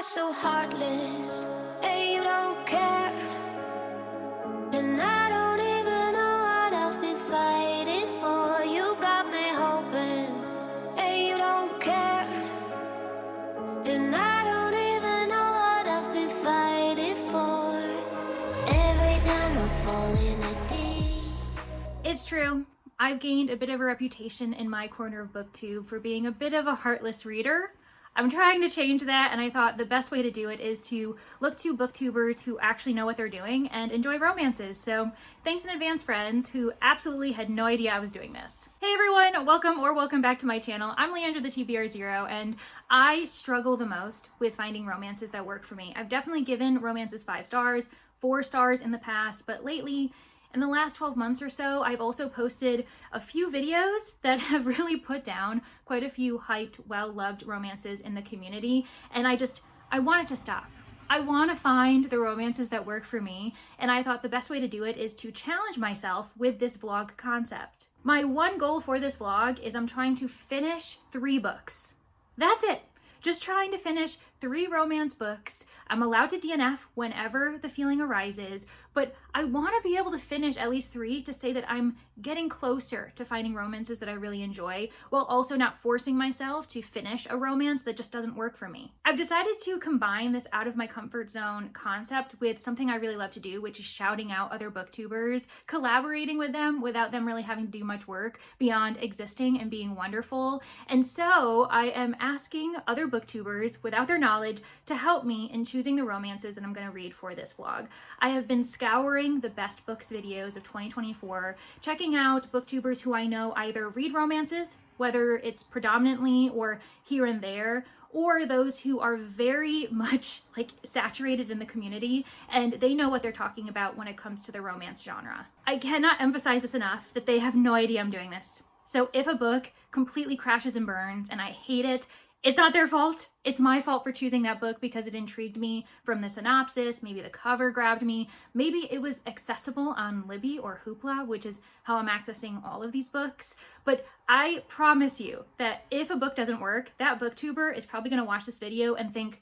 so heartless, and you don't care. And I don't even know what I've been fighting for. You got me hoping, and you don't care. And I don't even know what I've been fighting for. Every time I fall in a deep. It's true. I've gained a bit of a reputation in my corner of booktube for being a bit of a heartless reader. I'm trying to change that, and I thought the best way to do it is to look to booktubers who actually know what they're doing and enjoy romances. So thanks in advance, friends who absolutely had no idea I was doing this. Hey everyone, welcome back to my channel. I'm Leandra the TBR0, and I struggle the most with finding romances that work for me. I've definitely given romances 5 stars, 4 stars in the past, but lately, in the last 12 months or so, I've also posted a few videos that have really put down quite a few hyped, well-loved romances in the community, and I want it to stop. I want to find the romances that work for me, and I thought the best way to do it is to challenge myself with this vlog concept. My one goal for this vlog is I'm trying to finish 3 books. That's it. Just trying to finish 3 romance books. I'm allowed to DNF whenever the feeling arises, but I want to be able to finish at least 3 to say that I'm getting closer to finding romances that I really enjoy, while also not forcing myself to finish a romance that just doesn't work for me. I've decided to combine this out of my comfort zone concept with something I really love to do, which is shouting out other booktubers, collaborating with them without them really having to do much work beyond existing and being wonderful. And so I am asking other booktubers without their knowledge to help me in choosing the romances that I'm going to read for this vlog. I have been scouring the best books videos of 2024, checking out booktubers who I know either read romances, whether it's predominantly or here and there, or those who are very much like saturated in the community and they know what they're talking about when it comes to the romance genre. I cannot emphasize this enough that they have no idea I'm doing this. So if a book completely crashes and burns and I hate it, it's not their fault. It's my fault for choosing that book because it intrigued me from the synopsis, maybe the cover grabbed me, maybe it was accessible on Libby or Hoopla, which is how I'm accessing all of these books. But I promise you that if a book doesn't work, that booktuber is probably gonna watch this video and think,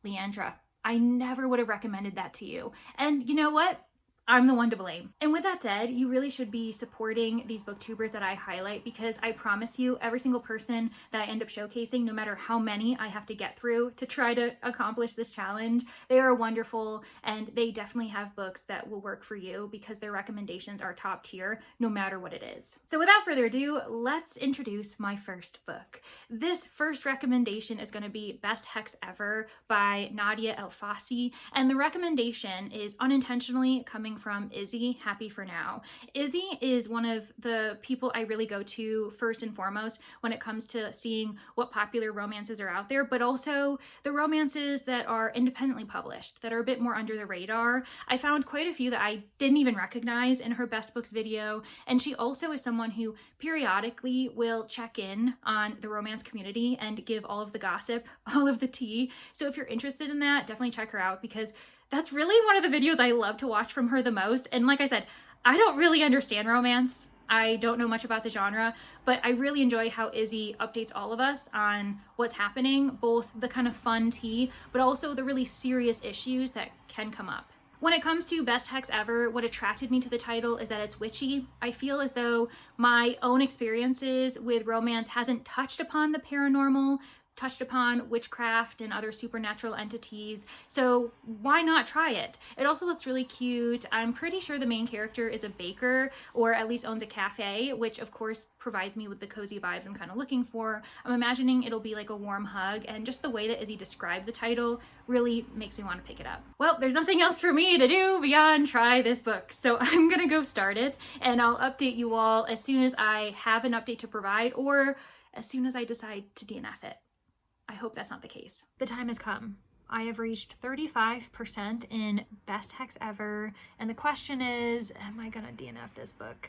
Leandra, I never would have recommended that to you. And you know what? I'm the one to blame. And with that said, you really should be supporting these booktubers that I highlight, because I promise you, every single person that I end up showcasing, no matter how many I have to get through to try to accomplish this challenge, they are wonderful and they definitely have books that will work for you because their recommendations are top tier no matter what it is. So without further ado, let's introduce my first book. This first recommendation is going to be Best Hex Ever by Nadia El-Fassi, and the recommendation is unintentionally coming from Izzy, Happy for Now. Izzy is one of the people I really go to first and foremost when it comes to seeing what popular romances are out there, but also the romances that are independently published, that are a bit more under the radar. I found quite a few that I didn't even recognize in her best books video, and she also is someone who periodically will check in on the romance community and give all of the gossip, all of the tea. So if you're interested in that, definitely check her out, because that's really one of the videos I love to watch from her the most. And like I said, I don't really understand romance. I don't know much about the genre, but I really enjoy how Izzy updates all of us on what's happening, both the kind of fun tea, but also the really serious issues that can come up. When it comes to Best Hex Ever, what attracted me to the title is that it's witchy. I feel as though my own experiences with romance hasn't touched upon the paranormal, touched upon witchcraft and other supernatural entities, so why not try it? It also looks really cute. I'm pretty sure the main character is a baker, or at least owns a cafe, which of course provides me with the cozy vibes I'm kind of looking for. I'm imagining it'll be like a warm hug, and just the way that Izzy described the title really makes me want to pick it up. Well, there's nothing else for me to do beyond try this book, so I'm gonna go start it, and I'll update you all as soon as I have an update to provide, or as soon as I decide to DNF it. I hope that's not the case. The time has come. I have reached 35% in Best Hex Ever, and the question is, am I gonna DNF this book?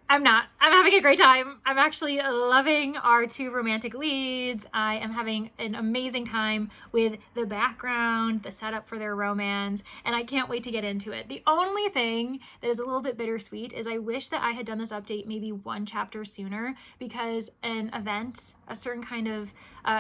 I'm not. I'm having a great time. I'm actually loving our 2 romantic leads. I am having an amazing time with the background, the setup for their romance, and I can't wait to get into it. The only thing that is a little bit bittersweet is I wish that I had done this update maybe 1 chapter sooner, because an event, a certain kind of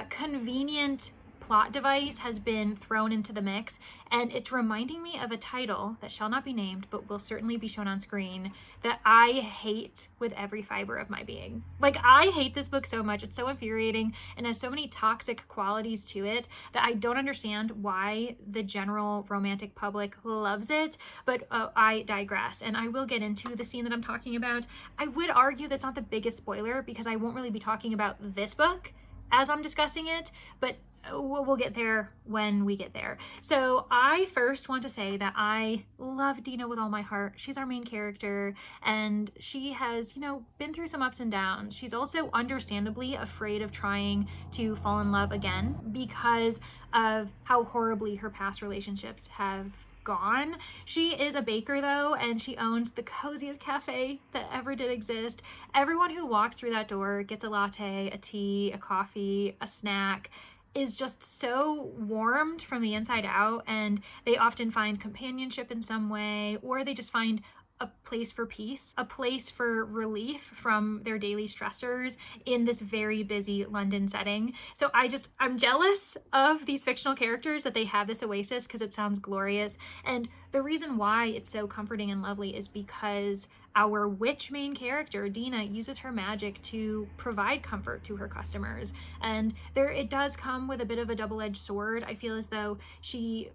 convenient plot device has been thrown into the mix, and it's reminding me of a title that shall not be named but will certainly be shown on screen that I hate with every fiber of my being. Like, I hate this book so much. It's so infuriating and has so many toxic qualities to it that I don't understand why the general romantic public loves it, but I digress, and I will get into the scene that I'm talking about. I would argue that's not the biggest spoiler because I won't really be talking about this book as I'm discussing it, but we'll get there when we get there. So I first want to say that I love Dina with all my heart. She's our main character, and she has, you know, been through some ups and downs. She's also understandably afraid of trying to fall in love again because of how horribly her past relationships have gone. She is a baker though, and she owns the coziest cafe that ever did exist. Everyone who walks through that door gets a latte, a tea, a coffee, a snack, is just so warmed from the inside out, and they often find companionship in some way, or they just find a place for peace, a place for relief from their daily stressors in this very busy London setting. So I'm jealous of these fictional characters that they have this oasis because it sounds glorious. And the reason why it's so comforting and lovely is because our witch main character, Dina, uses her magic to provide comfort to her customers. And it does come with a bit of a double-edged sword. I feel as though she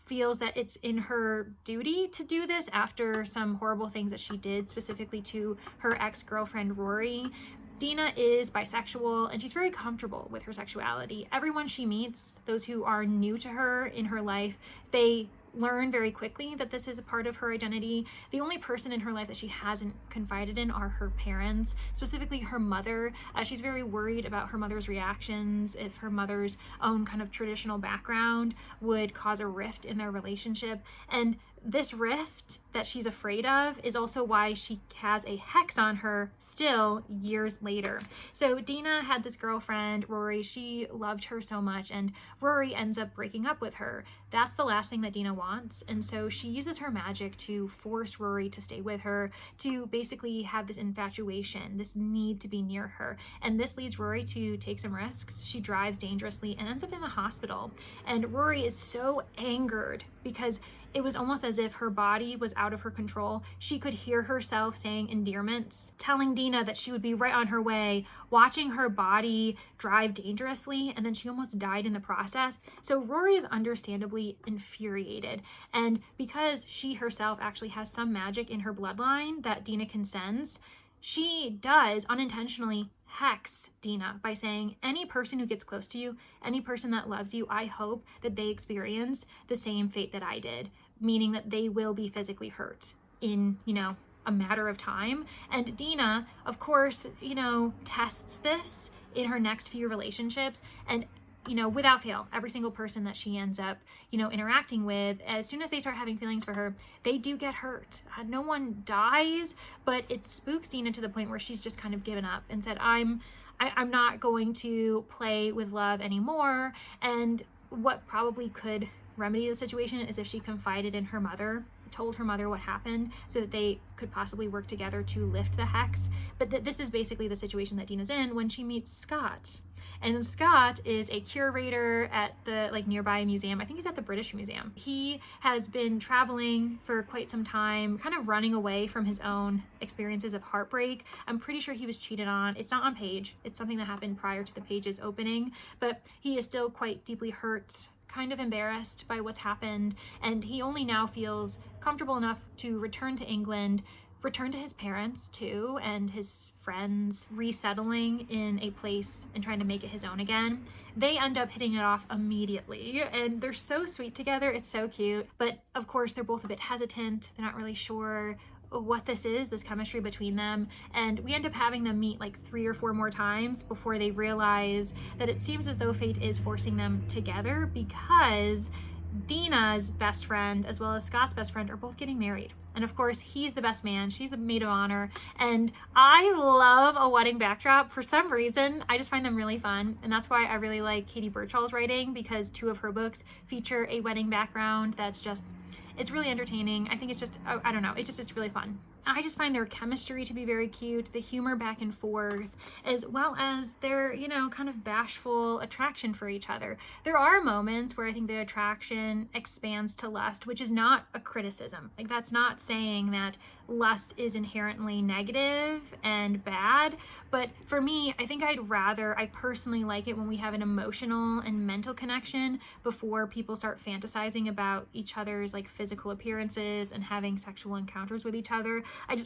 feels that it's in her duty to do this after some horrible things that she did, specifically to her ex-girlfriend Rory. Dina is bisexual, and she's very comfortable with her sexuality. Everyone she meets, those who are new to her in her life, they learn very quickly that this is a part of her identity. The only person in her life that she hasn't confided in are her parents, specifically her mother. She's very worried about her mother's reactions, if her mother's own kind of traditional background would cause a rift in their relationship. And this rift that she's afraid of is also why she has a hex on her still years later. So Dina had this girlfriend, Rory. She loved her so much, and Rory ends up breaking up with her. That's the last thing that Dina wants, and so she uses her magic to force Rory to stay with her, to basically have this infatuation, this need to be near her. And this leads Rory to take some risks. She drives dangerously and ends up in the hospital. And Rory is so angered because it was almost as if her body was out of her control. She could hear herself saying endearments, telling Dina that she would be right on her way, watching her body drive dangerously, and then she almost died in the process. So Rory is understandably infuriated. And because she herself actually has some magic in her bloodline that Dina can sense, she does unintentionally hex Dina by saying, any person who gets close to you, any person that loves you, I hope that they experience the same fate that I did, meaning that they will be physically hurt in, a matter of time. And Dina, of course, tests this in her next few relationships, and without fail, every single person that she ends up, interacting with, as soon as they start having feelings for her, they do get hurt. No one dies, but it spooks Dina to the point where she's just kind of given up and said, I'm not going to play with love anymore. And what probably could remedy the situation is if she confided in her mother, told her mother what happened so that they could possibly work together to lift the hex. But this is basically the situation that Dina's in when she meets Scott. And Scott is a curator at the nearby museum. I think he's at the British Museum. He has been traveling for quite some time, kind of running away from his own experiences of heartbreak. I'm pretty sure he was cheated on. It's not on page. It's something that happened prior to the page's opening, but he is still quite deeply hurt, kind of embarrassed by what's happened, and he only now feels comfortable enough to return to England, return to his parents too, and his friends, resettling in a place and trying to make it his own again. They end up hitting it off immediately, and they're so sweet together. It's so cute, but of course they're both a bit hesitant. They're not really sure what this chemistry between them, and we end up having them meet 3 or 4 more times before they realize that it seems as though fate is forcing them together, because Dina's best friend as well as Scott's best friend are both getting married. And of course, he's the best man, she's the maid of honor. And I love a wedding backdrop. For some reason, I just find them really fun. And that's why I really like Katie Birchall's writing, because 2 of her books feature a wedding background that's just, it's really entertaining. I think it's just, I don't know, it's really fun. I just find their chemistry to be very cute, the humor back and forth, as well as their, you know, kind of bashful attraction for each other. There are moments where I think the attraction expands to lust, which is not a criticism. Like, that's not saying that lust is inherently negative and bad, but for me, I think I personally like it when we have an emotional and mental connection before people start fantasizing about each other's like physical appearances and having sexual encounters with each other.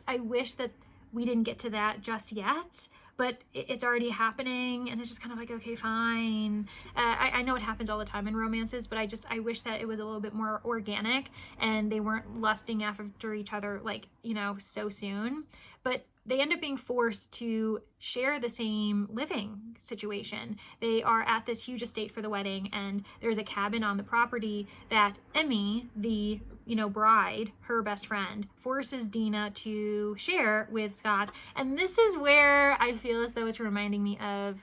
I wish that we didn't get to that just yet, but it's already happening, and it's just kind of like, okay, fine. I know it happens all the time in romances, but I wish that it was a little bit more organic and they weren't lusting after each other, like, you know, so soon. But they end up being forced to share the same living situation. They are at this huge estate for the wedding, and there's a cabin on the property that Emmy, the, you know, bride, her best friend, forces Dina to share with Scott. And this is where I feel as though it's reminding me of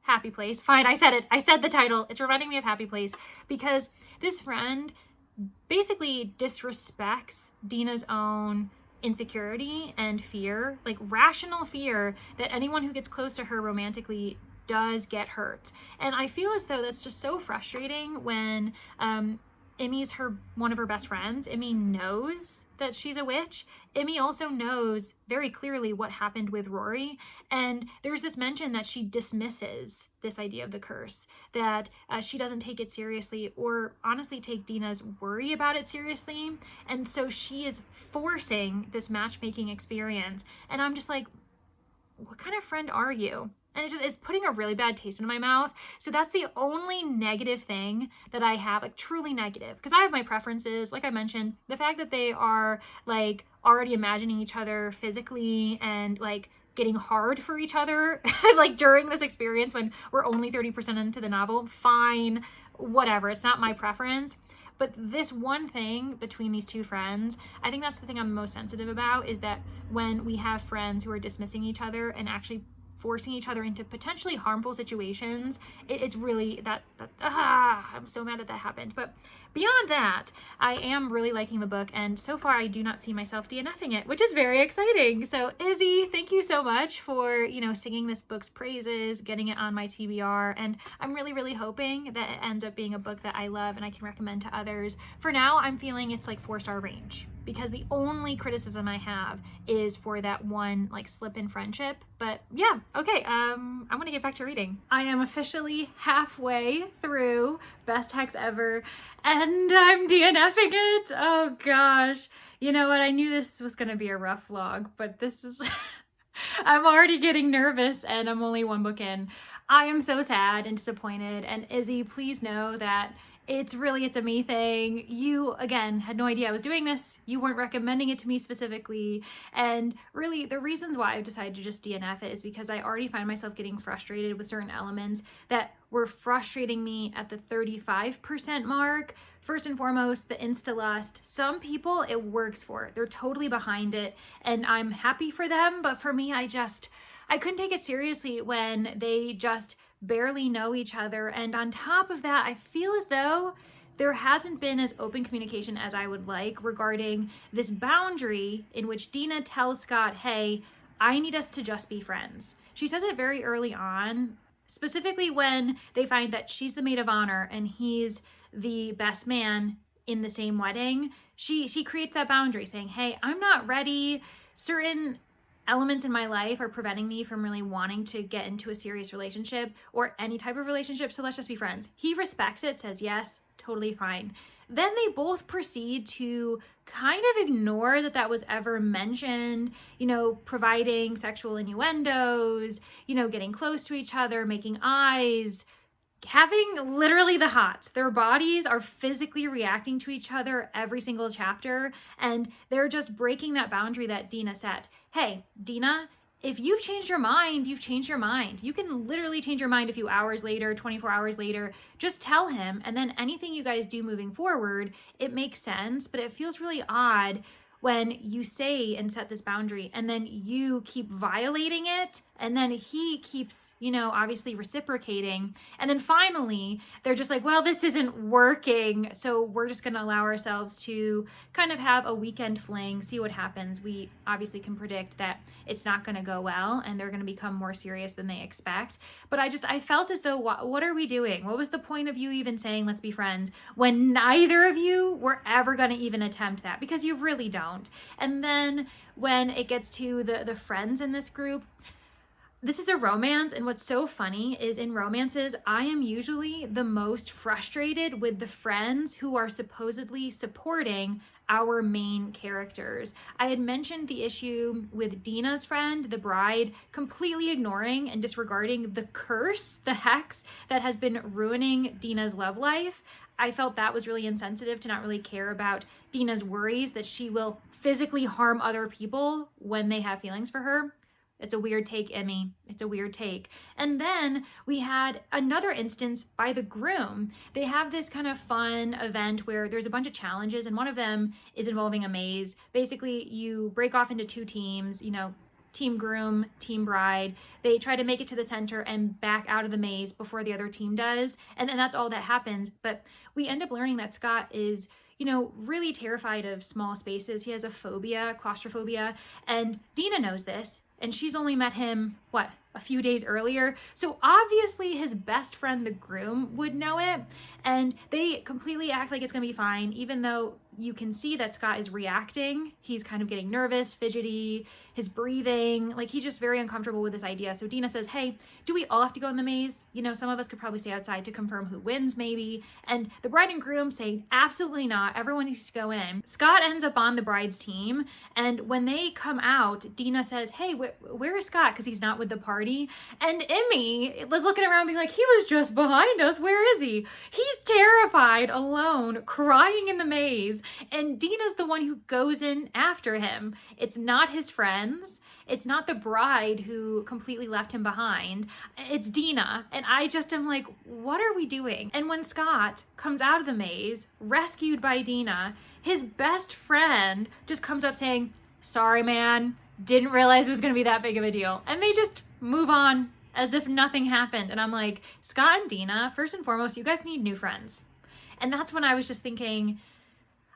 Happy Place. Fine, I said it. I said the title. It's reminding me of Happy Place because this friend basically disrespects Dina's own insecurity and fear, like rational fear that anyone who gets close to her romantically does get hurt. And I feel as though that's just so frustrating when Emmy's one of her best friends. Emmy knows that she's a witch. Emmy also knows very clearly what happened with Rory. And there's this mention that she dismisses this idea of the curse, that she doesn't take it seriously or honestly take Dina's worry about it seriously. And so she is forcing this matchmaking experience. And I'm just like, what kind of friend are you? And it's putting a really bad taste in my mouth. So that's the only negative thing that I have, like truly negative, because I have my preferences. Like I mentioned, the fact that they are like already imagining each other physically and like getting hard for each other like during this experience when we're only 30% into the novel, fine, whatever. It's not my preference. But this one thing between these two friends, I think that's the thing I'm most sensitive about, is that when we have friends who are dismissing each other and actually forcing each other into potentially harmful situations, it's really I'm so mad that happened. But beyond that, I am really liking the book, and so far I do not see myself DNFing it, which is very exciting. So Izzy, thank you so much for, you know, singing this book's praises, getting it on my TBR, and I'm really, really hoping that it ends up being a book that I love and I can recommend to others. For now, I'm feeling it's like 4-star range, because the only criticism I have is for that one like slip in friendship. But yeah, okay, I'm gonna get back to reading. I am officially halfway through Best Hex Ever, and I'm DNFing it. Oh gosh. You know what? I knew this was gonna be a rough vlog, but this is, I'm already getting nervous and I'm only one book in. I am so sad and disappointed, and Izzy, please know that it's a me thing. You, again, had no idea I was doing this. You weren't recommending it to me specifically. And really, the reasons why I've decided to just DNF it is because I already find myself getting frustrated with certain elements that were frustrating me at the 35% mark. First and foremost, the insta-lust. Some people it works for. They're totally behind it, and I'm happy for them. But for me, I couldn't take it seriously when they just barely know each other. And on top of that, I feel as though there hasn't been as open communication as I would like regarding this boundary in which Dina tells Scott, hey, I need us to just be friends. She says it very early on, specifically when they find that she's the maid of honor and he's the best man in the same wedding. She creates that boundary saying, hey, I'm not ready. Certain elements in my life are preventing me from really wanting to get into a serious relationship or any type of relationship, so let's just be friends. He respects it, says yes, totally fine. Then they both proceed to kind of ignore that was ever mentioned, you know, providing sexual innuendos, you know, getting close to each other, making eyes, having literally the hots. Their bodies are physically reacting to each other every single chapter, and they're just breaking that boundary that Dina set. Hey, Dina, if you've changed your mind, you've changed your mind. You can literally change your mind a few hours later, 24 hours later. Just tell him, and then anything you guys do moving forward, it makes sense, but it feels really odd when you say and set this boundary and then you keep violating it And then he keeps, you know, obviously reciprocating. And then finally, they're just like, well, this isn't working. So we're just going to allow ourselves to kind of have a weekend fling, see what happens. We obviously can predict that it's not going to go well and they're going to become more serious than they expect. But I felt as though, what are we doing? What was the point of you even saying, let's be friends, when neither of you were ever going to even attempt that? Because you really don't. And then when it gets to the friends in this group, this is a romance, and what's so funny is in romances, I am usually the most frustrated with the friends who are supposedly supporting our main characters. I had mentioned the issue with Dina's friend, the bride, completely ignoring and disregarding the curse, the hex that has been ruining Dina's love life. I felt that was really insensitive to not really care about Dina's worries that she will physically harm other people when they have feelings for her. It's a weird take, Emmy. It's a weird take. And then we had another instance by the groom. They have this kind of fun event where there's a bunch of challenges, and one of them is involving a maze. Basically, you break off into two teams, you know, team groom, team bride. They try to make it to the center and back out of the maze before the other team does. And then that's all that happens. But we end up learning that Scott is, you know, really terrified of small spaces. He has a phobia, claustrophobia, and Dina knows this. And she's only met him, what, a few days earlier? So obviously his best friend, the groom, would know it. And they completely act like it's gonna be fine, even though you can see that Scott is reacting. He's kind of getting nervous, fidgety, his breathing, like he's just very uncomfortable with this idea. So Dina says, hey, do we all have to go in the maze? You know, some of us could probably stay outside to confirm who wins maybe. And the bride and groom say, absolutely not, everyone needs to go in. Scott ends up on the bride's team. And when they come out, Dina says, hey, where is Scott? Because he's not with the party. And Emmy was looking around being like, he was just behind us, where is he? He's terrified, alone, crying in the maze. And Dina's the one who goes in after him. It's not his friends. It's not the bride who completely left him behind. It's Dina. And I just am like, what are we doing? And when Scott comes out of the maze, rescued by Dina, his best friend just comes up saying, sorry, man, didn't realize it was going to be that big of a deal. And they just move on as if nothing happened. And I'm like, Scott and Dina, first and foremost, you guys need new friends. And that's when I was just thinking,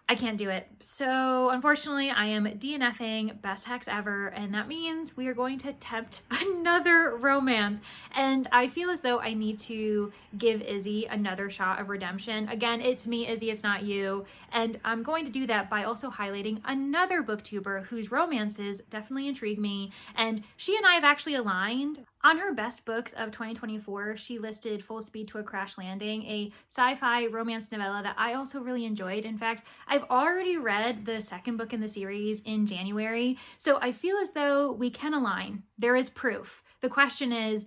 I can't do it. So unfortunately, I am DNFing best hex ever, and that means we are going to attempt another romance. And I feel as though I need to give Izzy another shot of redemption. Again, it's me, Izzy, it's not you. And I'm going to do that by also highlighting another booktuber whose romances definitely intrigue me. And she and I have actually aligned. On her best books of 2024, she listed Full Speed to a Crash Landing, a sci-fi romance novella that I also really enjoyed. In fact, I've already read the second book in the series in January, so I feel as though we can align. There is proof. The question is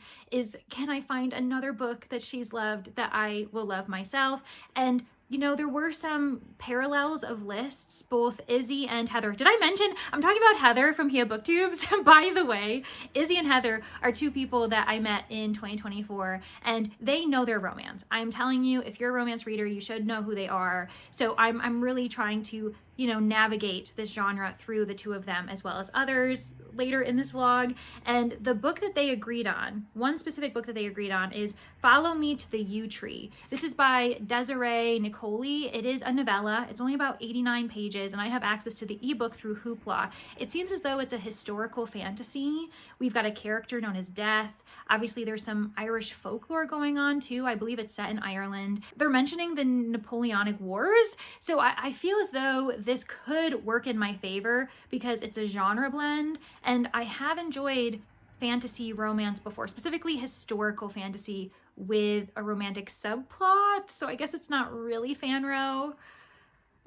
can I find another book that she's loved that I will love myself? And you know, there were some parallels of lists, both Izzy and Heather. Did I mention, I'm talking about Heather from Here Booktubes. By the way, Izzy and Heather are two people that I met in 2024, and they know their romance. I'm telling you, if you're a romance reader, you should know who they are. So I'm really trying to, you know, navigate this genre through the two of them as well as others later in this vlog. And the book that they agreed on, one specific book that they agreed on, is Follow Me to the Yew Tree. This is by Desiree Nicoli. It is a novella. It's only about 89 pages, and I have access to the ebook through Hoopla. It seems as though it's a historical fantasy. We've got a character known as Death. Obviously, there's some Irish folklore going on too. I believe it's set in Ireland. They're mentioning the Napoleonic Wars. So I feel as though this could work in my favor because it's a genre blend, and I have enjoyed fantasy romance before, specifically historical fantasy with a romantic subplot. So I guess it's not really fanro.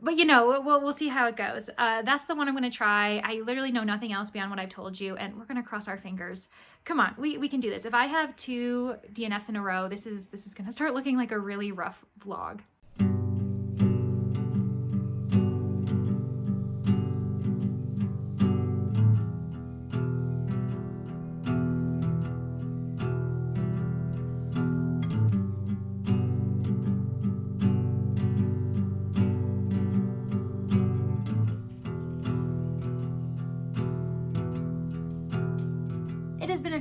But you know, we'll see how it goes. That's the one I'm going to try. I literally know nothing else beyond what I've told you, and we're going to cross our fingers. Come on, we can do this. If I have 2 DNFs in a row, this is going to start looking like a really rough vlog.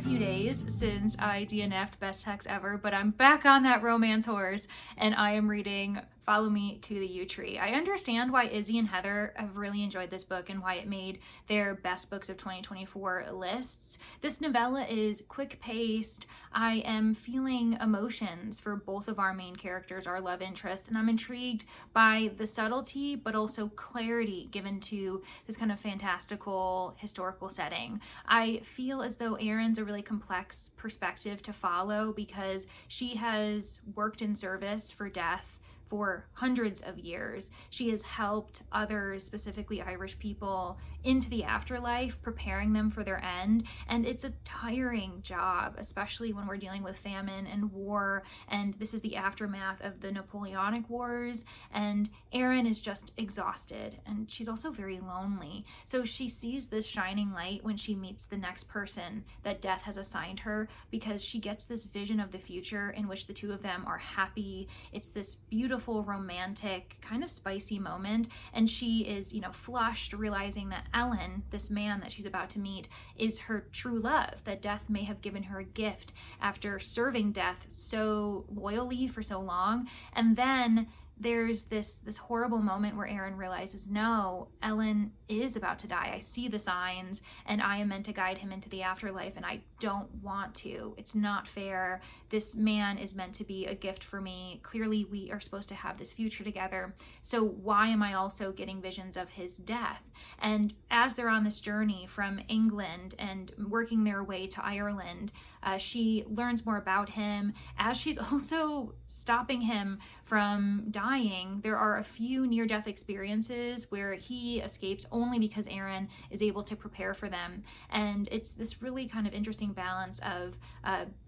few days since I DNF'd Best Hex Ever, but I'm back on that romance horse, and I am reading Follow Me to the Yew Tree. I understand why Izzy and Heather have really enjoyed this book and why it made their best books of 2024 lists. This novella is quick-paced. I am feeling emotions for both of our main characters, our love interests, and I'm intrigued by the subtlety but also clarity given to this kind of fantastical historical setting. I feel as though Erin's a really complex perspective to follow because she has worked in service for death for hundreds of years. She has helped others, specifically Irish people, into the afterlife, preparing them for their end. And it's a tiring job, especially when we're dealing with famine and war. And this is the aftermath of the Napoleonic Wars. And Erin is just exhausted. And she's also very lonely. So she sees this shining light when she meets the next person that death has assigned her, because she gets this vision of the future in which the two of them are happy. It's this beautiful, romantic, kind of spicy moment, and she is, flushed, realizing that Ellen, this man that she's about to meet, is her true love, that death may have given her a gift after serving death so loyally for so long. And then there's this horrible moment where Erin realizes, no, Ellen is about to die. I see the signs, and I am meant to guide him into the afterlife, and I don't want to. It's not fair. This man is meant to be a gift for me. Clearly, we are supposed to have this future together. So why am I also getting visions of his death? And as they're on this journey from England and working their way to Ireland, she learns more about him as she's also stopping him from dying. There are a few near-death experiences where he escapes only because Erin is able to prepare for them. And it's this really kind of interesting balance of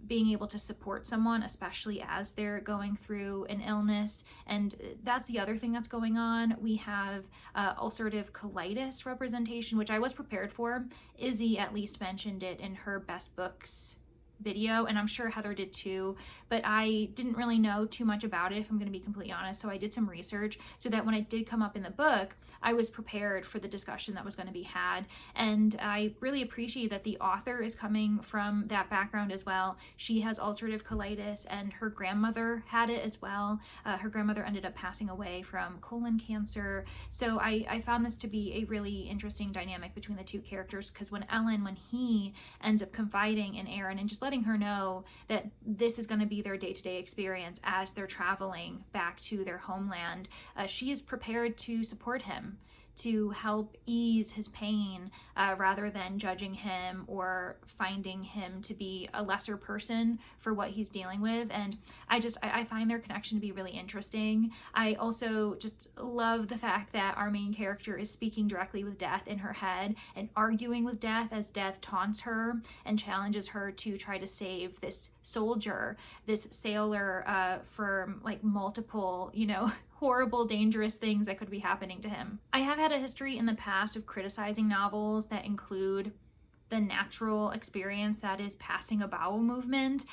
being able to support someone, especially as they're going through an illness. And that's the other thing that's going on. We have ulcerative colitis representation, which I was prepared for. Izzy at least mentioned it in her best books video, and I'm sure Heather did too, but I didn't really know too much about it, if I'm going to be completely honest. So I did some research so that when it did come up in the book, I was prepared for the discussion that was going to be had. And I really appreciate that the author is coming from that background as well. She has ulcerative colitis, and her grandmother had it as well. Her grandmother ended up passing away from colon cancer. So I found this to be a really interesting dynamic between the two characters, because when he ends up confiding in Erin and just letting her know that this is going to be their day-to-day experience as they're traveling back to their homeland, she is prepared to support him, to help ease his pain, rather than judging him or finding him to be a lesser person for what he's dealing with. And I find their connection to be really interesting. I also just love the fact that our main character is speaking directly with death in her head and arguing with death as death taunts her and challenges her to try to save this soldier, this sailor, from like multiple, horrible, dangerous things that could be happening to him. I have had a history in the past of criticizing novels that include the natural experience that is passing a bowel movement,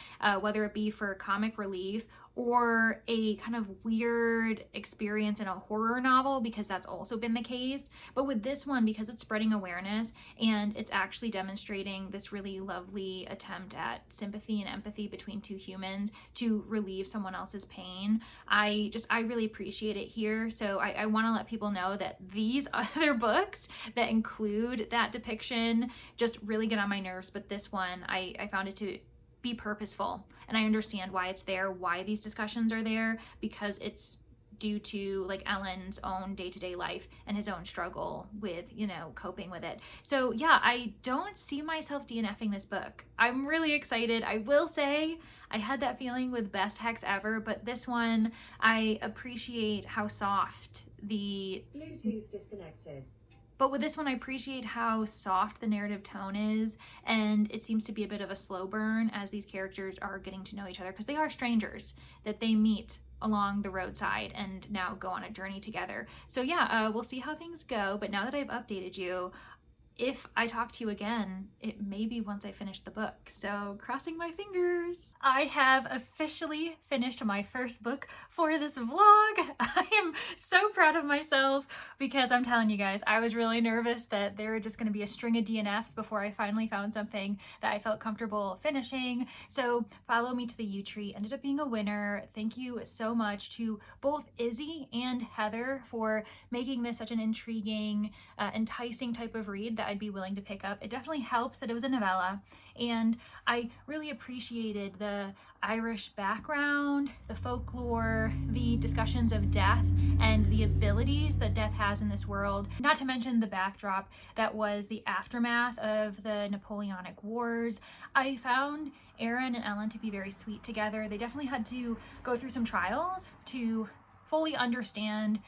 whether it be for comic relief or a kind of weird experience in a horror novel, because that's also been the case. But with this one, because it's spreading awareness and it's actually demonstrating this really lovely attempt at sympathy and empathy between two humans to relieve someone else's pain, I really appreciate it here. So I want to let people know that these other books that include that depiction just really get on my nerves, but this one, I found it to be purposeful, and I understand why it's there, why these discussions are there, because it's due to like Ellen's own day-to-day life and his own struggle with, coping with it. So yeah, I don't see myself DNFing this book. I'm really excited. I will say I had that feeling with Best Hex Ever, but this one, I appreciate how soft the Bluetooth disconnected. But with this one, I appreciate how soft the narrative tone is, and it seems to be a bit of a slow burn as these characters are getting to know each other, because they are strangers that they meet along the roadside and now go on a journey together. So yeah, we'll see how things go, but now that I've updated you, if I talk to you again, it may be once I finish the book. So crossing my fingers. I have officially finished my first book for this vlog. I am so proud of myself because I'm telling you guys, I was really nervous that there were just going to be a string of DNFs before I finally found something that I felt comfortable finishing. So follow me to the U tree ended up being a winner. Thank you so much to both Izzy and Heather for making this such an intriguing, enticing type of read that I'd be willing to pick up. It definitely helps that it was a novella, and I really appreciated the Irish background, the folklore, the discussions of death, and the abilities that death has in this world, not to mention the backdrop that was the aftermath of the Napoleonic Wars. I found Aaron and Ellen to be very sweet together. They definitely had to go through some trials to fully understand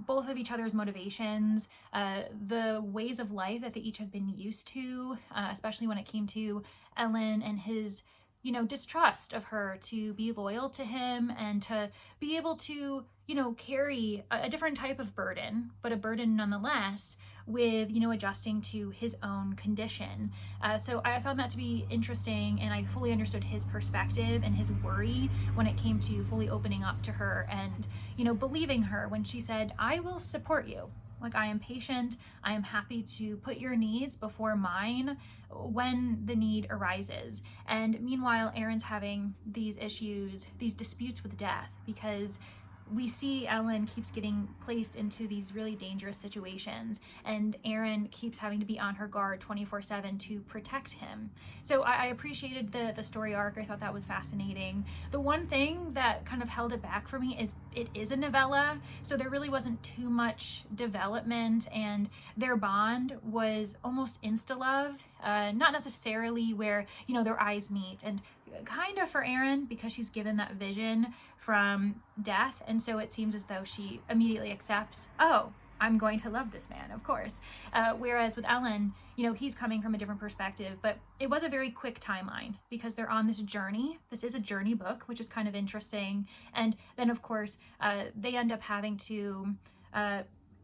both of each other's motivations, the ways of life that they each have been used to, especially when it came to Ellen and his, distrust of her to be loyal to him and to be able to, carry a different type of burden, but a burden nonetheless, with, adjusting to his own condition. So I found that to be interesting, and I fully understood his perspective and his worry when it came to fully opening up to her and, believing her when she said, "I will support you. Like, I am patient. I am happy to put your needs before mine when the need arises." And meanwhile, Aaron's having these issues, these disputes with death, because we see Ellen keeps getting placed into these really dangerous situations, and Aaron keeps having to be on her guard 24/7 to protect him. So I appreciated the story arc. I thought that was fascinating. The one thing that kind of held it back for me is it is a novella, so there really wasn't too much development, and their bond was almost insta-love, not necessarily where, their eyes meet, and kind of for Aaron because she's given that vision from death, and so it seems as though she immediately accepts, oh, I'm going to love this man, of course. Whereas with Ellen, he's coming from a different perspective, but it was a very quick timeline because they're on this journey. This is a journey book, which is kind of interesting. And then, of course, they end up having to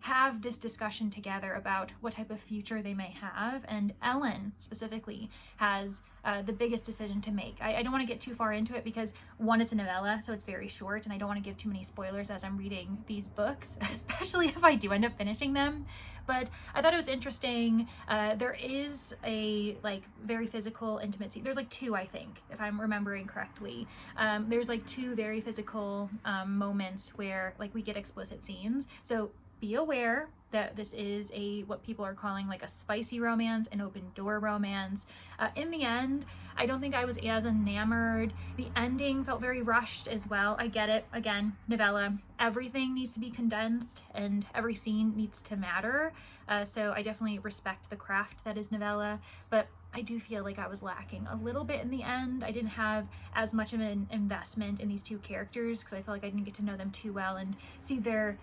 have this discussion together about what type of future they may have. And Ellen specifically has the biggest decision to make. I don't want to get too far into it because, one, it's a novella, so it's very short, and I don't want to give too many spoilers as I'm reading these books, especially if I do end up finishing them. But I thought it was interesting. There is a very physical intimacy. There's two, I think, if I'm remembering correctly. There's two very physical moments where we get explicit scenes. So be aware that this is what people are calling a spicy romance, an open door romance. In the end, I don't think I was as enamored. The ending felt very rushed as well. I get it. Again, novella. Everything needs to be condensed and every scene needs to matter. So I definitely respect the craft that is novella, but I do feel like I was lacking a little bit in the end. I didn't have as much of an investment in these two characters because I feel like I didn't get to know them too well and see their,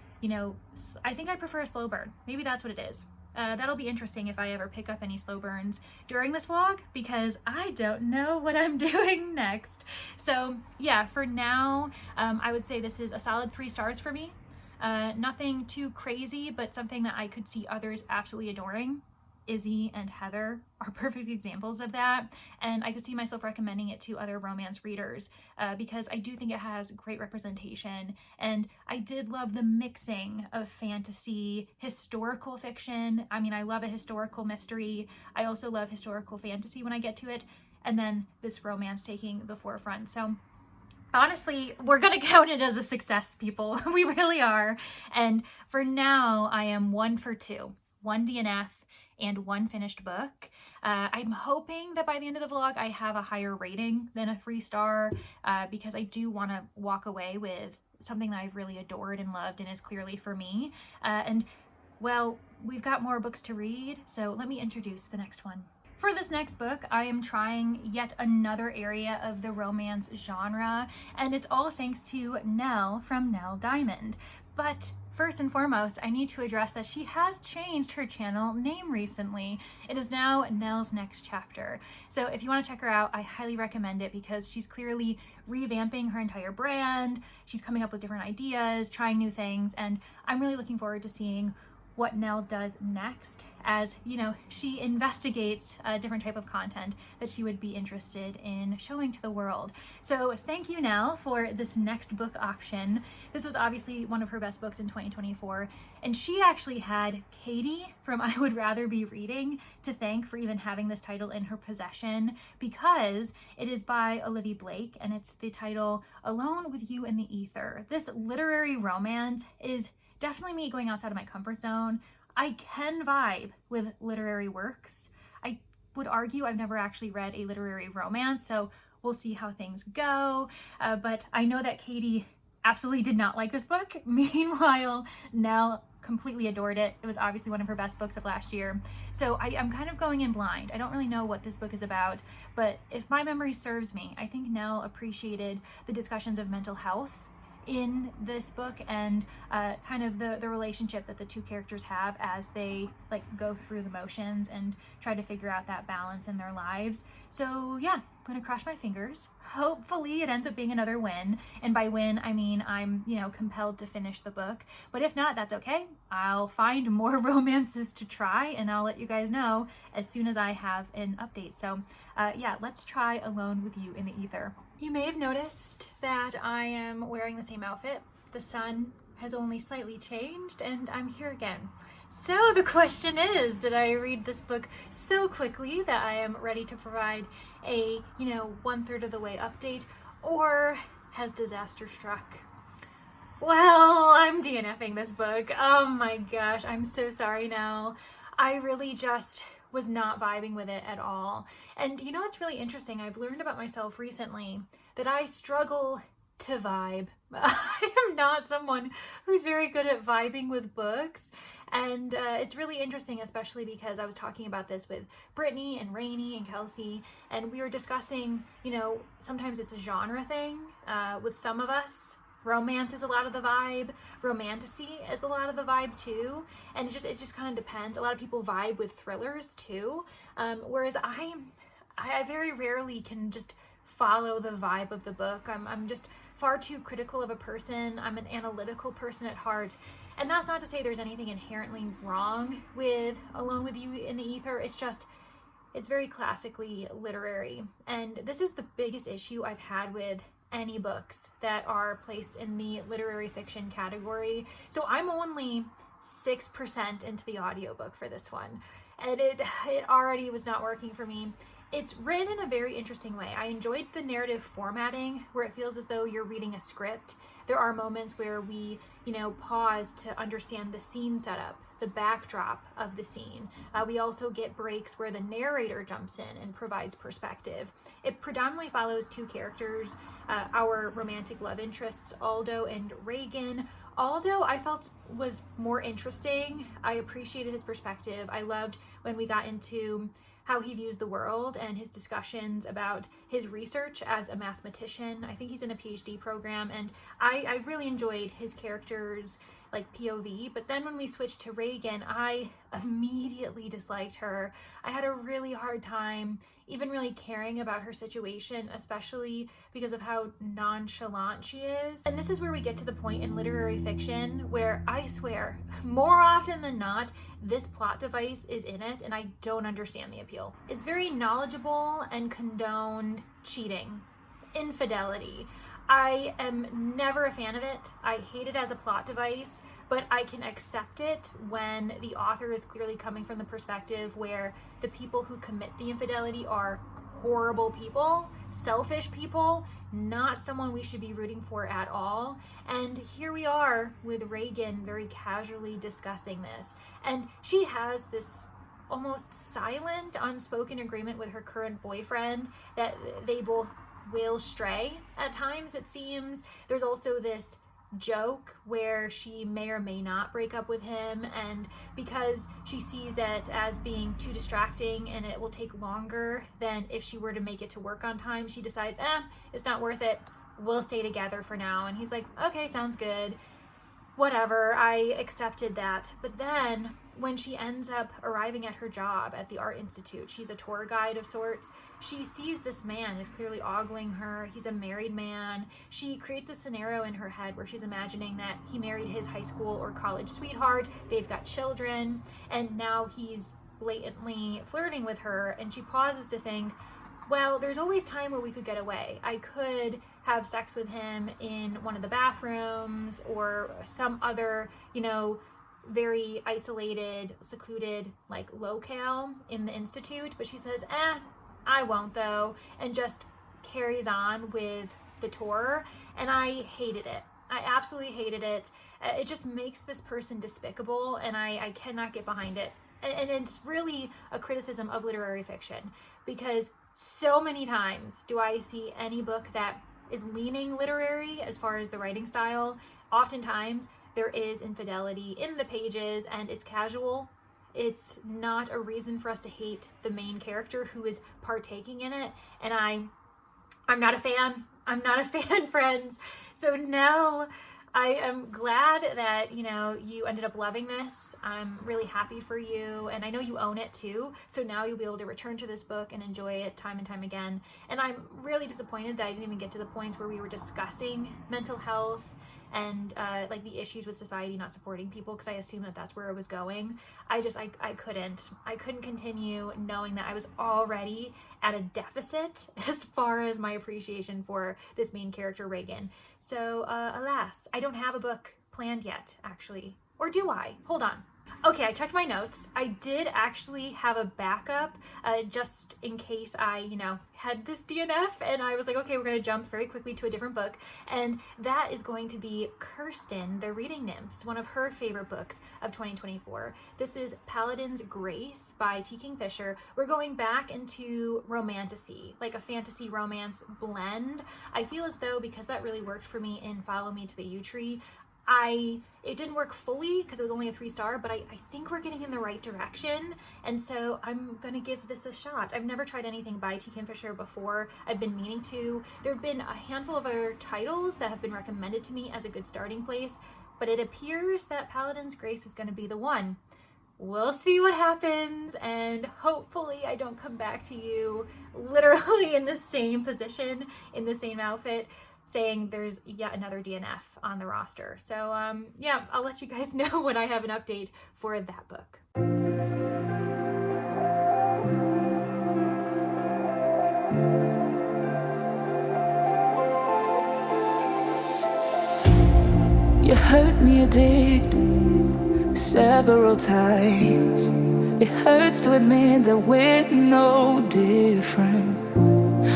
I think I prefer a slow burn. Maybe that's what it is. That'll be interesting if I ever pick up any slow burns during this vlog because I don't know what I'm doing next. So yeah, for now, I would say this is a solid 3 stars for me. Nothing too crazy, but something that I could see others absolutely adoring. Izzy and Heather are perfect examples of that, and I could see myself recommending it to other romance readers because I do think it has great representation, and I did love the mixing of fantasy, historical fiction. I mean, I love a historical mystery. I also love historical fantasy when I get to it, and then this romance taking the forefront. So honestly, we're gonna count it as a success, people. We really are. And for now, I am 1 for 2. 1 DNF and 1 finished book. I'm hoping that by the end of the vlog I have a higher rating than a 3-star because I do want to walk away with something that I've really adored and loved and is clearly for me. And well, we've got more books to read, so let me introduce the next one. For this next book, I am trying yet another area of the romance genre, and it's all thanks to Nell from Nell Diamond. But first and foremost, I need to address that she has changed her channel name recently. It is now Nell's Next Chapter. So if you want to check her out, I highly recommend it because she's clearly revamping her entire brand. She's coming up with different ideas, trying new things, and I'm really looking forward to seeing what Nell does next, as you know, she investigates a different type of content that she would be interested in showing to the world. So thank you, Nell, for this next book option. This was obviously one of her best books in 2024, and she actually had Katie from I Would Rather Be Reading to thank for even having this title in her possession, because it is by Olivia Blake, and it's the title Alone with You in the Ether. This literary romance is definitely me going outside of my comfort zone. I can vibe with literary works. I would argue I've never actually read a literary romance, so we'll see how things go. But I know that Katie absolutely did not like this book. Meanwhile, Nell completely adored it. It was obviously one of her best books of last year. So I'm kind of going in blind. I don't really know what this book is about, but if my memory serves me, I think Nell appreciated the discussions of mental health in this book, and kind of the relationship that the two characters have as they like go through the motions and try to figure out that balance in their lives. So yeah, I'm gonna cross my fingers. Hopefully it ends up being another win, and by win I mean I'm, you know, compelled to finish the book. But if not, that's okay. I'll find more romances to try, and I'll let you guys know as soon as I have an update. So yeah, let's try Alone with You in the Ether. You may have noticed that I am wearing the same outfit. The sun has only slightly changed, and I'm here again. So the question is, did I read this book so quickly that I am ready to provide a, you know, 1/3 of the way update, or has disaster struck? Well, I'm DNFing this book. Oh my gosh, I'm so sorry now. I really just was not vibing with it at all. And you know what's really interesting? I've learned about myself recently that I struggle to vibe. I am not someone who's very good at vibing with books. And it's really interesting, especially because I was talking about this with Brittany and Rainey and Kelsey, and we were discussing, you know, sometimes it's a genre thing with some of us. Romance is a lot of the vibe. Romantasy is a lot of the vibe too. And it just kind of depends. A lot of people vibe with thrillers too. Whereas I very rarely can just follow the vibe of the book. I'm just far too critical of a person. I'm an analytical person at heart. And that's not to say there's anything inherently wrong with Alone with You in the Ether. It's just, it's very classically literary. And this is the biggest issue I've had with any books that are placed in the literary fiction category. So I'm only 6% into the audiobook for this one, and it already was not working for me. It's written in a very interesting way. I enjoyed the narrative formatting, where it feels as though you're reading a script. There are moments where we, you know, pause to understand the scene setup, the backdrop of the scene. We also get breaks where the narrator jumps in and provides perspective. It predominantly follows two characters, our romantic love interests, Aldo and Reagan. Aldo, I felt, was more interesting. I appreciated his perspective. I loved when we got into how he views the world and his discussions about his research as a mathematician. I think he's in a PhD program, and I really enjoyed his character's like POV. But then when we switched to Reagan, I immediately disliked her. I had a really hard time even really caring about her situation, especially because of how nonchalant she is. And this is where we get to the point in literary fiction where I swear, more often than not, this plot device is in it and I don't understand the appeal. It's very knowledgeable and condoned cheating, infidelity. I am never a fan of it. I hate it as a plot device, but I can accept it when the author is clearly coming from the perspective where the people who commit the infidelity are horrible people, selfish people, not someone we should be rooting for at all. And here we are with Reagan very casually discussing this. And she has this almost silent, unspoken agreement with her current boyfriend that they both will stray at times, it seems. There's also this joke where she may or may not break up with him, and because she sees it as being too distracting and it will take longer than if she were to make it to work on time, she decides, it's not worth it, we'll stay together for now. And he's like, okay, sounds good, whatever. I accepted that. But then when she ends up arriving at her job at the Art Institute, she's a tour guide of sorts. She sees this man is clearly ogling her. He's a married man. She creates a scenario in her head where she's imagining that he married his high school or college sweetheart. They've got children, and now he's blatantly flirting with her. And she pauses to think, well, there's always time where we could get away. I could have sex with him in one of the bathrooms or some other, very isolated, secluded, like, locale in the Institute. But she says, I won't though, and just carries on with the tour. And I hated it. I absolutely hated it. It just makes this person despicable, and I cannot get behind it. And it's really a criticism of literary fiction, because so many times do I see any book that is leaning literary as far as the writing style. Oftentimes there is infidelity in the pages, and it's casual. It's not a reason for us to hate the main character who is partaking in it. And I'm not a fan. I'm not a fan, friends. So Nell, I am glad that, you ended up loving this. I'm really happy for you, and I know you own it too. So now you'll be able to return to this book and enjoy it time and time again. And I'm really disappointed that I didn't even get to the points where we were discussing mental health and like the issues with society not supporting people, because I assumed that that's where it was going. I couldn't continue knowing that I was already at a deficit as far as my appreciation for this main character, Reagan. So alas, I don't have a book planned yet, actually. Or do I? Hold on. Okay, I checked my notes. I did actually have a backup just in case I, had this DNF, and I was like, okay, we're going to jump very quickly to a different book, and that is going to be Kirsten, the Reading Nymphs, one of her favorite books of 2024. This is Paladin's Grace by T. Kingfisher. We're going back into Romantasy, like a fantasy romance blend. I feel as though, because that really worked for me in Follow Me to the Yew Tree, it didn't work fully because it was only a 3-star, but I think we're getting in the right direction, and so I'm gonna give this a shot. I've never tried anything by T. Kingfisher before. I've been meaning to. There have been a handful of other titles that have been recommended to me as a good starting place, but it appears that Paladin's Grace is gonna be the one. We'll see what happens, and hopefully I don't come back to you literally in the same position, in the same outfit, saying there's yet another DNF on the roster. So yeah, I'll let you guys know when I have an update for that book. You hurt me, you did, several times. It hurts to admit that we're no different.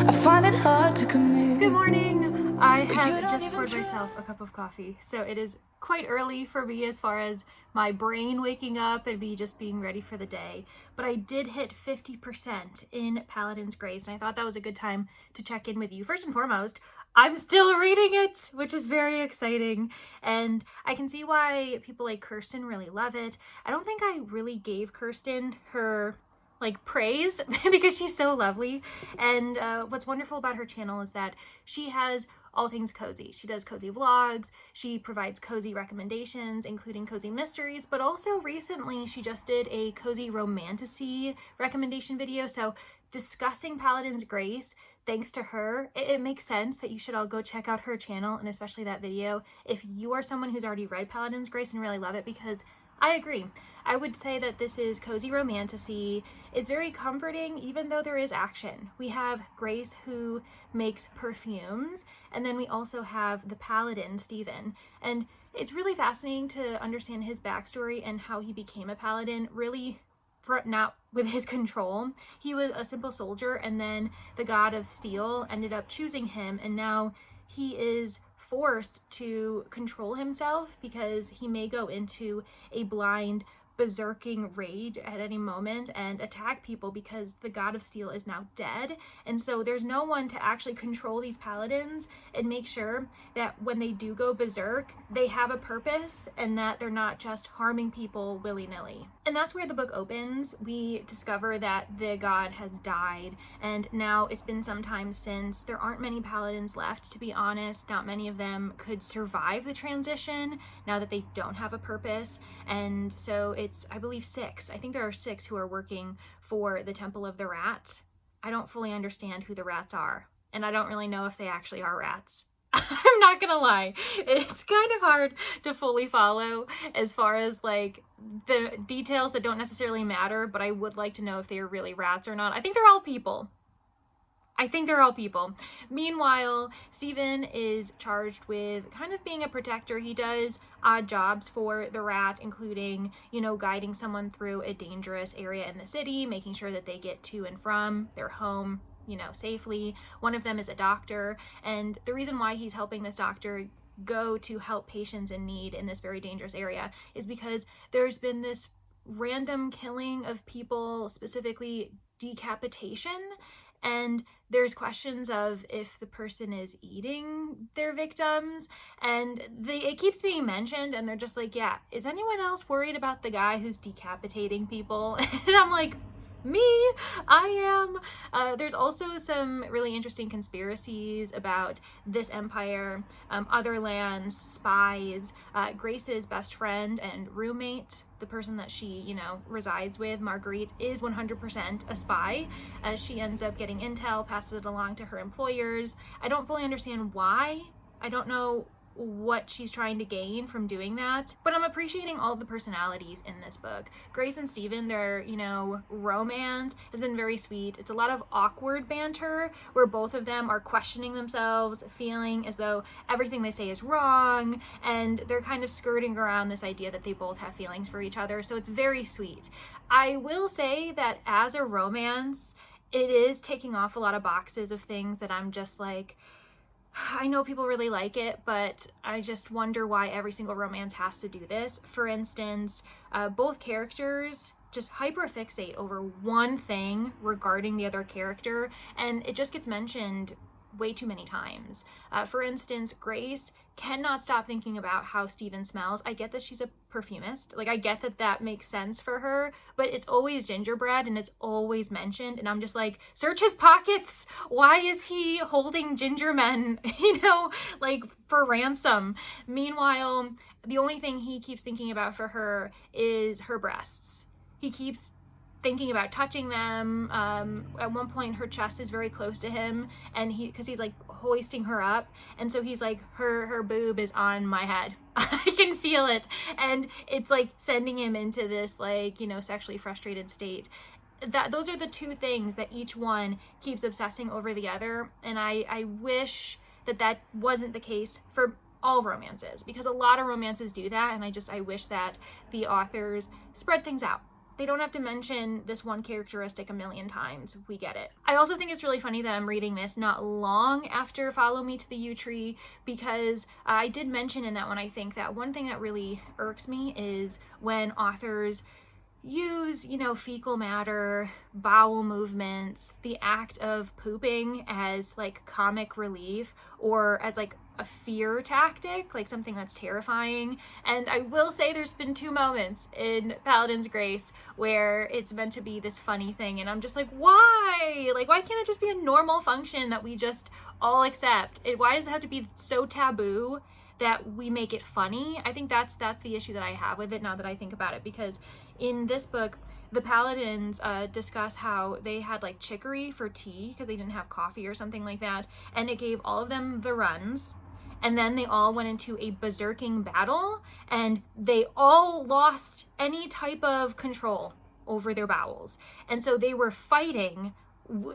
I find it hard to commit. Good morning. I have just poured myself a cup of coffee, so it is quite early for me as far as my brain waking up and me just being ready for the day. But I did hit 50% in Paladin's Grace, and I thought that was a good time to check in with you. First and foremost, I'm still reading it, which is very exciting, and I can see why people like Kirsten really love it. I don't think I really gave Kirsten her praise because she's so lovely, and what's wonderful about her channel is that she has all things cozy. She does cozy vlogs, she provides cozy recommendations, including cozy mysteries, but also recently she just did a cozy romantasy recommendation video. So discussing Paladin's Grace, thanks to her, it makes sense that you should all go check out her channel, and especially that video if you are someone who's already read Paladin's Grace and really love it, because I agree. I would say that this is cozy romantasy. It's very comforting, even though there is action. We have Grace, who makes perfumes, and then we also have the paladin, Stephen. And it's really fascinating to understand his backstory and how he became a paladin, really not with his control. He was a simple soldier, and then the god of steel ended up choosing him, and now he is forced to control himself because he may go into a blind berserking rage at any moment and attack people because the god of steel is now dead. And so there's no one to actually control these paladins and make sure that when they do go berserk, they have a purpose and that they're not just harming people willy-nilly. And that's where the book opens. We discover that the god has died, and now it's been some time since. There aren't many paladins left, to be honest. Not many of them could survive the transition now that they don't have a purpose, and so it's, I believe, 6. I think there are 6 who are working for the Temple of the Rat. I don't fully understand who the rats are, and I don't really know if they actually are rats. I'm not gonna lie, it's kind of hard to fully follow as far as like the details that don't necessarily matter, but I would like to know if they are really rats or not. I think they're all people. Meanwhile, Stephen is charged with kind of being a protector. He does odd jobs for the rat, including, you know, guiding someone through a dangerous area in the city, making sure that they get to and from their home, you know, safely. One of them is a doctor, and the reason why he's helping this doctor go to help patients in need in this very dangerous area is because there's been this random killing of people, specifically decapitation, and there's questions of if the person is eating their victims, and it keeps being mentioned, and they're just like, yeah, is anyone else worried about the guy who's decapitating people? And I'm like, me, I am. There's also some really interesting conspiracies about this empire, other lands, spies. Grace's best friend and roommate, the person that she, you know, resides with, Marguerite, is 100% a spy, as she ends up getting intel, passes it along to her employers. I don't fully understand why. I don't know what she's trying to gain from doing that, but I'm appreciating all the personalities in this book. Grace and Stephen, their, you know, romance has been very sweet. It's a lot of awkward banter where both of them are questioning themselves, feeling as though everything they say is wrong, and they're kind of skirting around this idea that they both have feelings for each other, so it's very sweet. I will say that as a romance, it is taking off a lot of boxes of things that I'm just like, I know people really like it, but I just wonder why every single romance has to do this. For instance, both characters just hyperfixate over one thing regarding the other character, and it just gets mentioned way too many times. For instance, Grace cannot stop thinking about how Stephen smells. I get that she's a perfumist. Like, I get that that makes sense for her, but it's always gingerbread and it's always mentioned. And I'm just like, search his pockets. Why is he holding ginger men, you know, like for ransom? Meanwhile, the only thing he keeps thinking about for her is her breasts. He keeps thinking about touching them. At one point her chest is very close to him, and because he's like hoisting her up, and so he's like, her boob is on my head. I can feel it, and it's like sending him into this, like, you know, sexually frustrated state. Those are the two things that each one keeps obsessing over the other, and I wish that wasn't the case for all romances, because a lot of romances do that, and I wish that the authors spread things out. They don't have to mention this one characteristic a million times. We get it. I also think it's really funny that I'm reading this not long after Follow Me to the Yew Tree, because I did mention in that one, I think that one thing that really irks me is when authors use, you know, fecal matter, bowel movements, the act of pooping as like comic relief, or as like a fear tactic, like something that's terrifying. And I will say there's been 2 moments in Paladin's Grace where it's meant to be this funny thing, and I'm just like, why? Like, why can't it just be a normal function that we just all accept? Why does it have to be so taboo that we make it funny? I think that's the issue that I have with it now that I think about it, because in this book, the Paladins discuss how they had like chicory for tea because they didn't have coffee or something like that, and it gave all of them the runs. And then they all went into a berserking battle, and they all lost any type of control over their bowels. And so they were fighting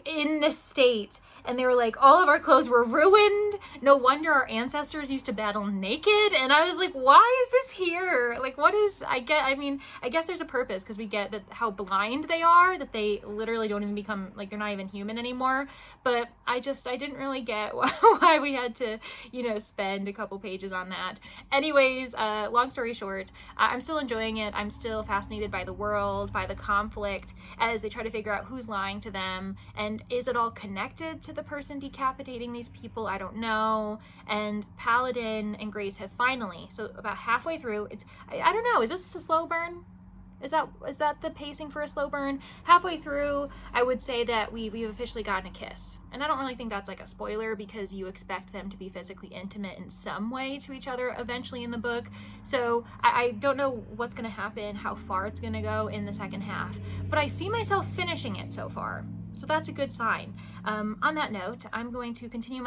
in this state, and they were like, all of our clothes were ruined. No wonder our ancestors used to battle naked. And I was like, why is this here? Like, what is, I guess there's a purpose, because we get that how blind they are, that they literally don't even become, like, they're not even human anymore. But I didn't really get why we had to, you know, spend a couple pages on that. Anyways, long story short, I'm still enjoying it. I'm still fascinated by the world, by the conflict, as they try to figure out who's lying to them, and is it all connected to the person decapitating these people? I don't know. And Paladin and Grace have finally, so about halfway through, I don't know, is this a slow burn? Is that the pacing for a slow burn? Halfway through, I would say that we've officially gotten a kiss. And I don't really think that's like a spoiler because you expect them to be physically intimate in some way to each other eventually in the book. So I don't know what's going to happen, how far it's going to go in the second half. But I see myself finishing it so far. So that's a good sign. On that note, I'm going to continue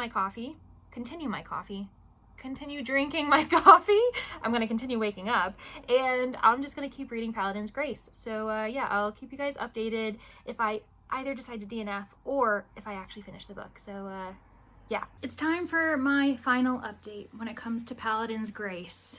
drinking my coffee. I'm going to continue waking up, and I'm just going to keep reading Paladin's Grace. So yeah, I'll keep you guys updated if I either decide to DNF or if I actually finish the book. So yeah, it's time for my final update when it comes to Paladin's Grace.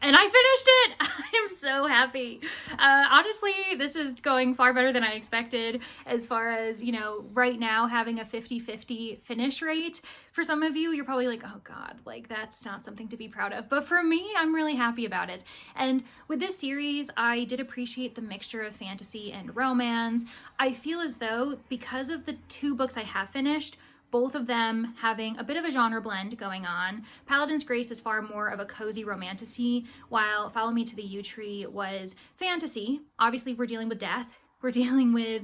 And I finished it! I am so happy. Honestly, this is going far better than I expected as far as, you know, right now having a 50-50 finish rate. For some of you, you're probably like, oh God, like that's not something to be proud of. But for me, I'm really happy about it. And with this series, I did appreciate the mixture of fantasy and romance. I feel as though because of the 2 books I have finished, both of them having a bit of a genre blend going on. Paladin's Grace is far more of a cozy romantasy, while Follow Me to the Yew Tree was fantasy. Obviously, we're dealing with death. We're dealing with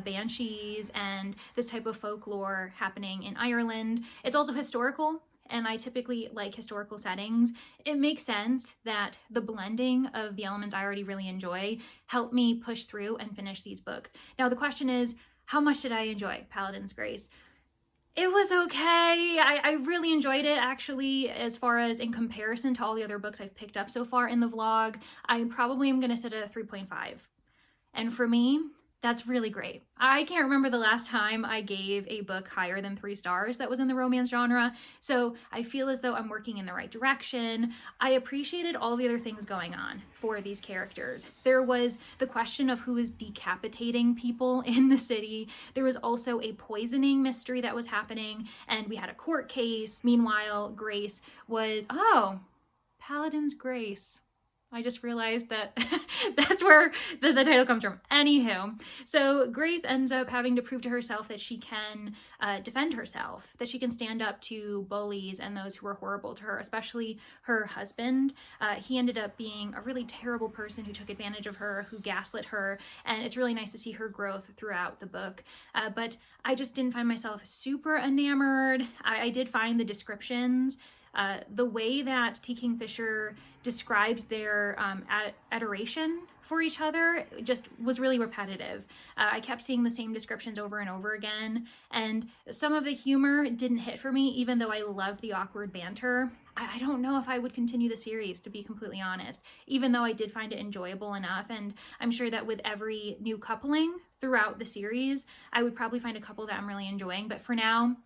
banshees and this type of folklore happening in Ireland. It's also historical, and I typically like historical settings. It makes sense that the blending of the elements I already really enjoy helped me push through and finish these books. Now, the question is, how much did I enjoy Paladin's Grace? It was okay. I really enjoyed it, actually, as far as in comparison to all the other books I've picked up so far in the vlog. I probably am going to sit at a 3.5. And for me, that's really great. I can't remember the last time I gave a book higher than 3 stars that was in the romance genre, so I feel as though I'm working in the right direction. I appreciated all the other things going on for these characters. There was the question of who is decapitating people in the city. There was also a poisoning mystery that was happening, and we had a court case. Meanwhile, Grace was, Paladin's Grace. I just realized that that's where the title comes from. Anywho, so Grace ends up having to prove to herself that she can defend herself, that she can stand up to bullies and those who were horrible to her, especially her husband. He ended up being a really terrible person who took advantage of her, who gaslit her, and it's really nice to see her growth throughout the book. But I just didn't find myself super enamored. I did find the descriptions, the way that T. Kingfisher describes their adoration for each other just was really repetitive. I kept seeing the same descriptions over and over again, and some of the humor didn't hit for me, even though I loved the awkward banter. I don't know if I would continue the series, to be completely honest, even though I did find it enjoyable enough, and I'm sure that with every new coupling throughout the series, I would probably find a couple that I'm really enjoying, but for now,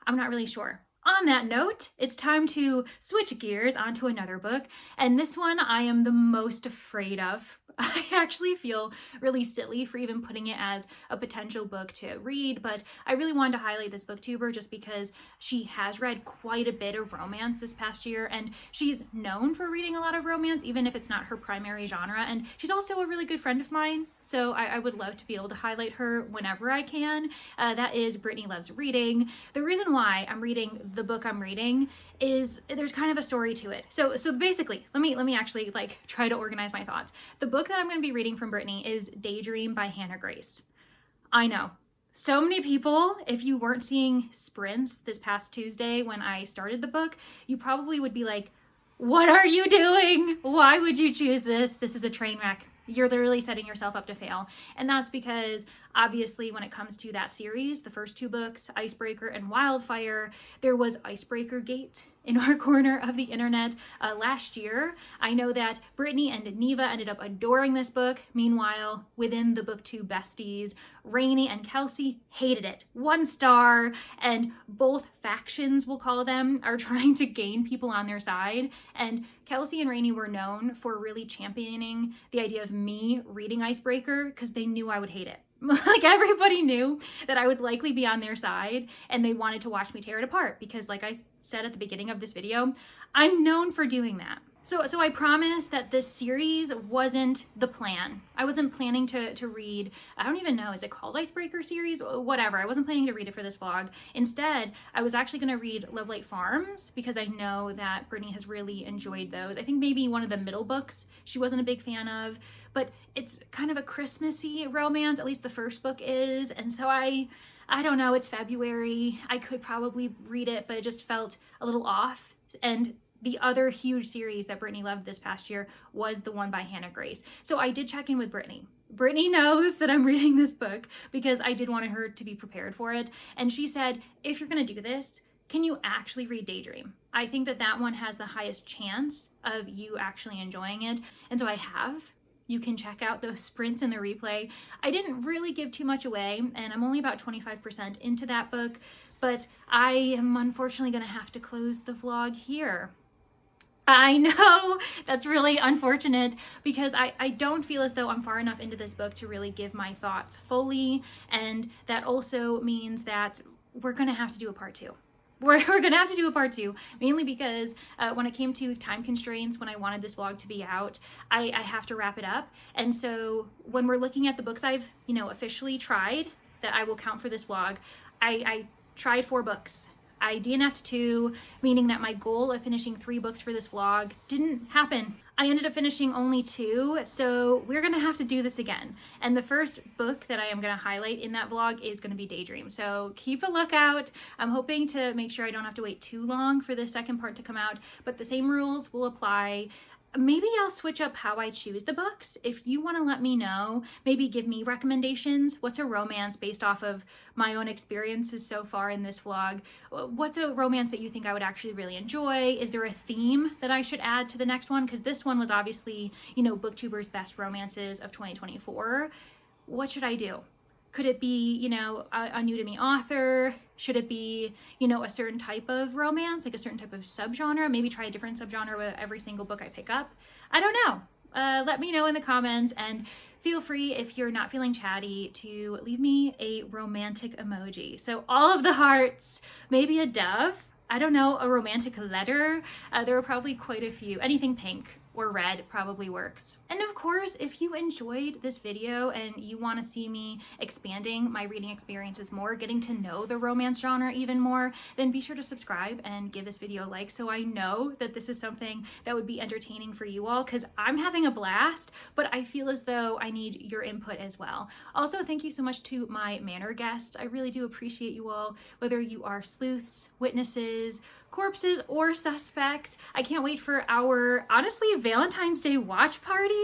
I'm not really sure. On that note, it's time to switch gears onto another book, and this one I am the most afraid of. I actually feel really silly for even putting it as a potential book to read, but I really wanted to highlight this booktuber just because she has read quite a bit of romance this past year, and she's known for reading a lot of romance, even if it's not her primary genre, and she's also a really good friend of mine, so I would love to be able to highlight her whenever I can. That is Brittany Loves Reading. The reason why I'm reading the book I'm reading is there's kind of a story to it. So basically, let me actually like try to organize my thoughts. The book that I'm going to be reading from Brittany is Daydream by Hannah Grace. I know. So many people, if you weren't seeing sprints this past Tuesday when I started the book, you probably would be like, what are you doing? Why would you choose this? This is a train wreck. You're literally setting yourself up to fail. And that's because obviously when it comes to that series, the first 2 books, Icebreaker and Wildfire, there was Icebreaker Gate in our corner of the internet last year. I know that Brittany and Neva ended up adoring this book. Meanwhile, within the booktube besties, Rainey and Kelsey hated it. 1 star, and both factions, we'll call them, are trying to gain people on their side. And Kelsey and Rainey were known for really championing the idea of me reading Icebreaker because they knew I would hate it. Like everybody knew that I would likely be on their side, and they wanted to watch me tear it apart because, like I said at the beginning of this video, I'm known for doing that. So I promise that this series wasn't the plan. I wasn't planning to read, I don't even know, is it called Icebreaker series? Whatever, I wasn't planning to read it for this vlog. Instead, I was actually gonna read Love Light Farms because I know that Brittany has really enjoyed those. I think maybe one of the middle books she wasn't a big fan of, but it's kind of a Christmassy romance, at least the first book is, and so I don't know, it's February. I could probably read it, but it just felt a little off. And the other huge series that Brittany loved this past year was the one by Hannah Grace. So I did check in with Brittany. Brittany knows that I'm reading this book because I did want her to be prepared for it. And she said, if you're gonna do this, can you actually read Daydream? I think that that one has the highest chance of you actually enjoying it. And so I have. You can check out those sprints in the replay. I didn't really give too much away, and I'm only about 25% into that book, but I am unfortunately gonna have to close the vlog here. I know that's really unfortunate because I don't feel as though I'm far enough into this book to really give my thoughts fully, and that also means that we're gonna have to do a part 2. We're gonna have to do a part 2, mainly because when it came to time constraints, when I wanted this vlog to be out, I have to wrap it up. And so when we're looking at the books I've, officially tried, that I will count for this vlog, I tried 4 books. I DNF'd 2, meaning that my goal of finishing 3 books for this vlog didn't happen. I ended up finishing only 2, so we're gonna have to do this again. And the first book that I am gonna highlight in that vlog is gonna be Daydream. So keep a lookout. I'm hoping to make sure I don't have to wait too long for the second part to come out, but the same rules will apply. Maybe I'll switch up how I choose the books. If you want to let me know, maybe give me recommendations. What's a romance based off of my own experiences so far in this vlog? What's a romance that you think I would actually really enjoy? Is there a theme that I should add to the next one? Because this one was obviously, Booktubers' best romances of 2024. What should I do? Could it be, a new to me author? Should it be, a certain type of romance, like a certain type of subgenre? Maybe try a different subgenre with every single book I pick up. I don't know. Let me know in the comments, and feel free, if you're not feeling chatty, to leave me a romantic emoji. So all of the hearts, maybe a dove, I don't know, a romantic letter. There are probably quite a few. Anything pink or red probably works. And of course, if you enjoyed this video and you want to see me expanding my reading experiences more, getting to know the romance genre even more, then be sure to subscribe and give this video a like so I know that this is something that would be entertaining for you all, because I'm having a blast, but I feel as though I need your input as well. Also, thank you so much to my Manor guests. I really do appreciate you all, whether you are sleuths, witnesses, corpses, or suspects. I can't wait for our, honestly, Valentine's Day watch party.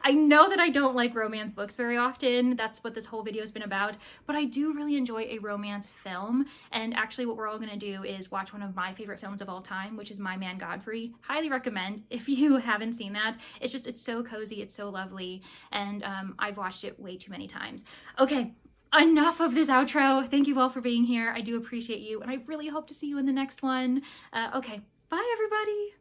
I know that I don't like romance books very often. That's what this whole video has been about, but I do really enjoy a romance film. And actually what we're all gonna do is watch one of my favorite films of all time, which is My Man Godfrey. Highly recommend if you haven't seen that. It's so cozy, it's so lovely, and I've watched it way too many times. Okay, enough of this outro. Thank you all for being here. I do appreciate you, and I really hope to see you in the next one. Okay, bye everybody.